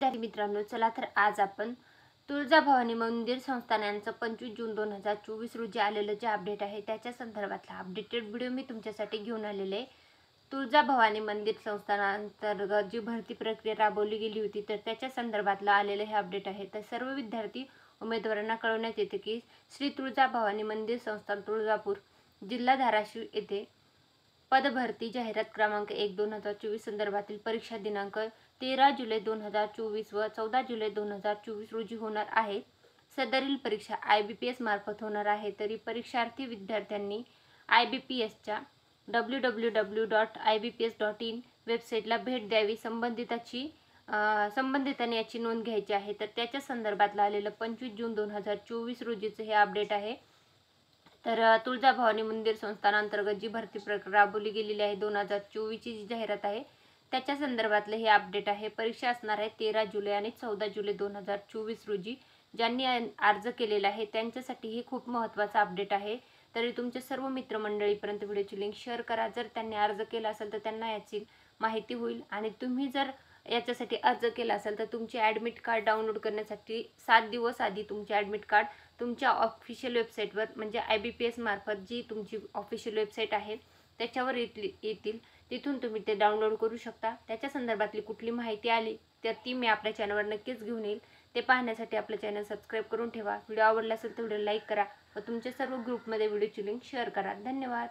विद्यार्थी मित्रांनो, चला तर आज आपण तुळजाभवानी मंदिर संस्थानांचं 25 जून 2024 रोजी आलेलं जे अपडेट आहे त्याच्या संदर्भातला अपडेटेड व्हिडिओ मी तुमच्यासाठी घेऊन आलेले आहे। तुळजाभवानी मंदिर संस्थानांतर्गत जी भरती प्रक्रिया राबवली गेली होती तर त्याच्या संदर्भातला आलेलं हे अपडेट आहे। तर सर्व विद्यार्थी उमेदवारांना कळवण्यात येते की श्री तुळजाभवानी मंदिर संस्थान तुळजापूर, जिल्हा धाराशिव येथे पदभरती जाहिरात क्रमांक 1/2024 संदर्भातील परीक्षा दिनांक 13 जुलै 2024 व 14 जुलै 2024 रोजी होणार आहे। सदरील परीक्षा IBPS मार्फत होणार आहे। तरी परीक्षार्थी विद्यार्थ्यांनी IBPSच्या www.ibps.in वेबसाईटला भेट द्यावी। संबंधितांनी याची नोंद घ्यायची आहे। तर त्याच्या संदर्भातला आलेलं 25 जून 2024 रोजीचे हे अपडेट आहे। तर तुळजाभवानी मंदिर संस्थानांतर्गत जी भरती प्रक्रिया राबवली गेलेली आहे 2024 ची जी जाहिरात आहे त्याच्या संदर्भातले हे अपडेट आहे। परीक्षा असणार आहे 13 जुलै आणि 14 जुलै 2024 रोजी। ज्यांनी अर्ज केलेला आहे त्यांच्यासाठी हे खूप महत्त्वाचा अपडेट आहे। तरी तुमच्या सर्व मित्रमंडळीपर्यंत व्हिडिओची लिंक शेअर करा। जर त्यांनी अर्ज केला असेल तर त्यांना याची माहिती होईल। आणि तुम्ही जर याच्यासाठी अर्ज केला असेल तर तुमचे ॲडमिट कार्ड डाउनलोड करण्यासाठी 7 दिवस आधी तुमचे ॲडमिट कार्ड तुमच्या ऑफिशियल वेबसाईटवर म्हणजे IBPS मार्फत जी तुमची ऑफिशियल वेबसाईट आहे त्याच्यावर येतील। तिथून तुम्ही ते डाउनलोड करू शकता। त्याच्या संदर्भातली कुठली माहिती आली तर ती मी आपल्या चॅनलवर नक्कीच घेऊन येईल। ते पाहण्यासाठी आपलं चॅनल सबस्क्राईब करून ठेवा। व्हिडिओ आवडला असेल तर व्हिडिओ लाईक करा व तुमच्या सर्व ग्रुपमध्ये व्हिडिओची लिंक शेअर करा। धन्यवाद।